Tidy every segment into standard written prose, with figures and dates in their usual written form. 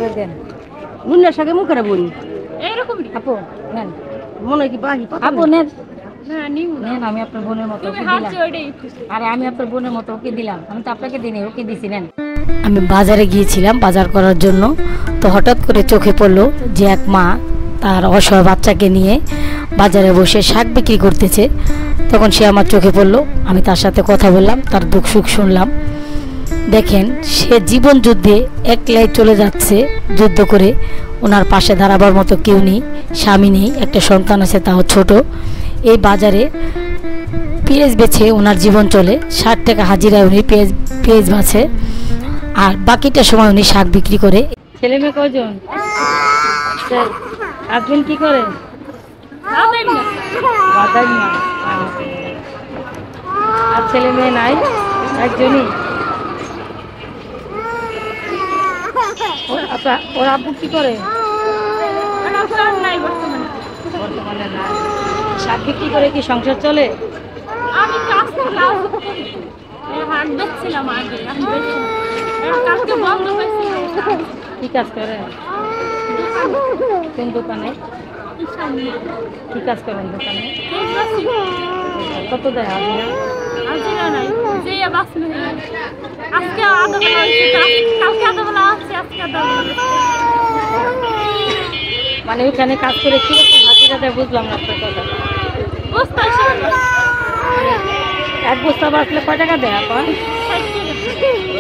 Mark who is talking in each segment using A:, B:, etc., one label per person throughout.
A: ওরে দেন নুনের শাকে মুখের বোন
B: এইরকম
A: আপু নেন মনে হয় কি বাহি আপু নেন
B: না নিউ না
A: নেন আমি আপনার বোনের মতো ওকে দিলাম আরে আমি আপনার বোনের মতো ওকে দিলাম আমি তো আপনাকে দিইনি ওকে দিছি নেন আমি বাজারে গিয়েছিলাম বাজার করার জন্য তো হঠাৎ করে চোখে পড়লো যে এক মা তার অসহায় বাচ্চাকে নিয়ে বাজারে বসে শাক বিক্রি করতেছে তখন সে আমার চোখে পড়লো আমি তার সাথে কথা বললাম তার দুঃখ সুখ শুনলাম দেখেন সে জীবন যুদ্ধে একলাই চলে যাচ্ছে যুদ্ধ করে ওনার পাশে দাঁড়াবার মতো কেউ নেই স্বামী নেই একটা সন্তান আছে তাও ছোট এই বাজারে পেঁয়াজ বেছে ওনার জীবন চলে 60 টাকা হাজিরায় উনি পেঁয়াজ বাছে আর বাকিটা সময় উনি শাক বিক্রি করে ছেলে মেয়ে কয়জন হাজবেন্ড কি করে আর ছেলে মেয়ে নাই একজনই ওর আব্বু কি করে বর্তমানে না শাক বিক্রি করে কি সংসার চলে
B: আমি কাজ করলাম হাট বেচছিলাম আগে কাজকে বন্ধ হয়েছে
A: কি কাজ করে কোন দোকানে কি কাজ করেন দোকানে কত দেয় হাজিরা
B: হাজিরা নাই যে বাসলে আজকে আধা বেলা হয়েছে কালকে আধা বেলা আছে আজকে আধা বেলা
A: মানে ওখানে কাজ করে কিরকম হাজিরা দেয় বুঝলাম না আপনার কথা
B: বুঝতে
A: এক বস্তা বাঁচলে কয় টাকা দেয় আপা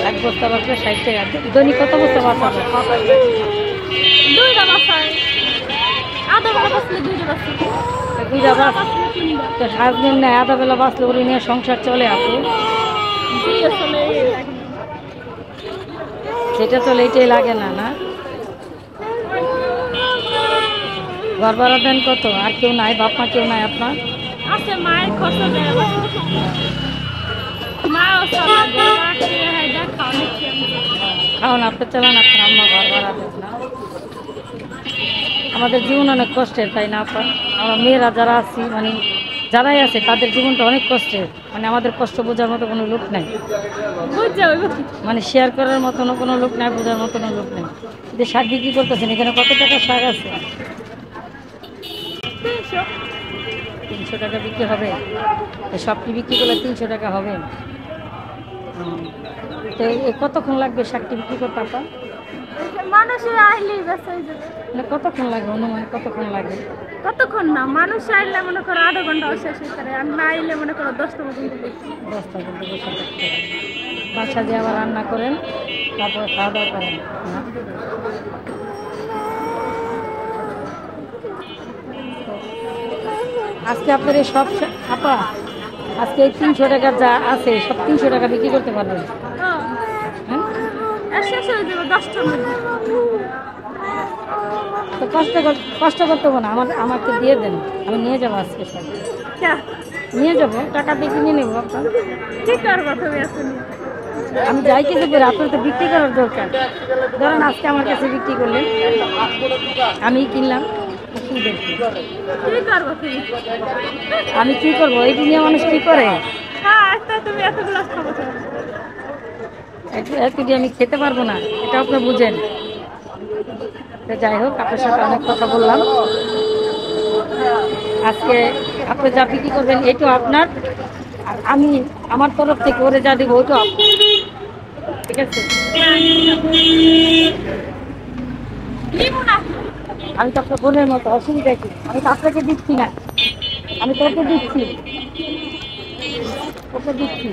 A: এক বস্তা বাঁচলে 60 টাকা দৈনিক কত বস্তা বাঁচাবে
B: দুইটা বাসায় আধা বেলা বাসলে
A: দুইটা বাস তো হাজবেন্ড নেয় আধা বেলা বাঁচলে ওর নিয়ে সংসার চলে আপু সেটা চলে এটাই লাগে না না ঘর ভাড়া দেন কত আর কেউ নাই বাপ মা কেউ নাই আপনার
B: আছে মায়ের খরচ দেয় মাও
A: খাওয়ান আপনি চালান আপনার আম্মা ঘর ভাড়া দেন না আমাদের জীবন অনেক কষ্টের তাই না আপা আমরা মেয়েরা যারা আছি মানে যারাই আছে তাদের জীবনটা অনেক কষ্টের মানে আমাদের কষ্ট বোঝার মতো কোনো লোক নাই মানে শেয়ার করার মতনও কোনো লোক নাই বোঝার মতনও লোক নেই যে শাক বিক্রি করতেছেন এখানে কত টাকা শাক আছে 300 টাকা বিক্রি হবে সব কি বিক্রি করলে 300 টাকা হবে তো কতক্ষণ লাগবে শাকটি বিক্রি করতে আপা
B: মানুষের আইলেই
A: কতক্ষণ লাগে অনুমান কতক্ষণ লাগে
B: কতক্ষণ না মানুষ আইলে মনে করো আধা ঘন্টা শেষ হয়ে করে আর না আইলে মনে করো 10টা পর্যন্ত
A: 10টা পর্যন্ত বসে থাকতে বাসা দিয়ে আবার রান্না করেন তারপরে খাওয়া দাওয়া করেন না আজকে আপনার এই সব আপা আজকে এই 300 টাকা যা আছে সব 300 টাকা বিক্রি করতে পারবেন তো কষ্ট করতে হবে না আমাকে দিয়ে দেন আমি নিয়ে যাবো আজকে সব নিয়ে যাবো টাকা দিয়ে কিনে নেবো আপনার আমি যাই কিছু করে আপনার তো বিক্রি করার দরকার ধরেন আজকে আমার কাছে বিক্রি করলেন আমি কিনলাম আমি কি করবো এই দুনিয়া মানুষ কি করে এতটি আমি খেতে পারবো না এটা আপনি বুঝেন যাই হোক আপনার সাথে অনেক কথা বললাম আজকে আপনি যা বিক্রি করবেন এইটাও আপনার আর আমি আমার তরফ থেকে ওরে যা দিব ওইটাও আপনার ঠিক আছে আমি তো আপনার বোনের মতো অসুবিধা কি আমি তো আপনাকে দিচ্ছি না আমি তোকে দিচ্ছি ওকে দিচ্ছি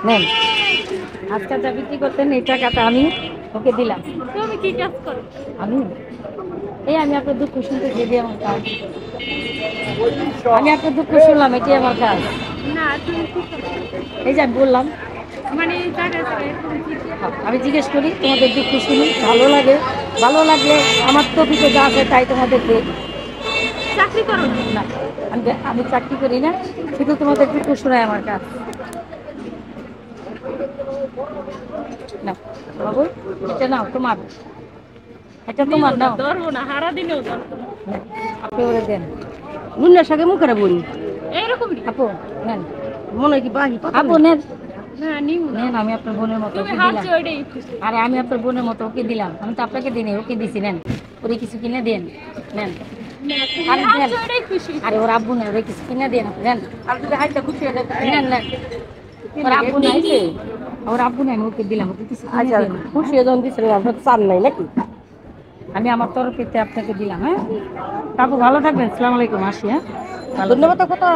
A: নেন আজকে যা বিক্রি করতেন এই টাকাটা আমি ওকে দিলাম
B: তুমি কি কাজ করো
A: আমি আমি আপনার দুঃখ শুনতে দিয়ে দিই আমার কাজ আমি আপনার দুঃখ শুনলাম এটি আমার কাজ
B: না তুমি কি করো
A: এই যে আমি বললাম
B: মানে
A: আমি জিজ্ঞেস করি তোমাদের দুঃখ শুনি ভালো লাগলে আমার তো কিছু যা আছে তাই তোমাদেরকে
B: চাকরি করো
A: না আমি চাকরি করি না শুধু তোমাদের দুঃখ শোনায় আমার কাজ না বাবু এটা নাও তোমার এটা তোমার নাও
B: ধরবো না হারা দিনেও
A: আপনি ওরে দেন নুনের শাকে মুখের বোন
B: এইরকম
A: আপু নেন
C: মনে হয় কি বাহি
A: আপু নেন
B: না নিব না
A: নেন, আমি আপনার বোনের মতো
B: তুমি
A: ওকে
B: হাত
A: দিলাম।
B: জোড়েই খুশি
A: আরে আমি আপনার বোনের মতো ওকে দিলাম, আমি তো আপনাকে দিই ওকে দিছি, নেন ওরে কিছু কিনে দেন, নেন। আরে
B: হাত
A: দেন,
B: জোড়েই খুশি
A: আরে ওর আব্বু নেই, ওরে কিছু কিনে দেন, নেন।
C: আর যদি হাইটা খুশি হয়ে যায়
A: নেন নেন, ওর আব্বু নাই, ওর আব্বু নাই, আমি ওকে দিলাম, ওকে কিছু কিনে
C: আচ্ছা
A: দেন।
C: খুশি হয়ে যখন দিচ্ছেন আপনার চান নাই নাকি?
A: আমি আমার তরফেতে আপনাকে দিলাম। হ্যাঁ আপু ভালো থাকবেন, আসসালামু আলাইকুম, আসি। হ্যাঁ ভালো
C: ধন্যবাদ কথা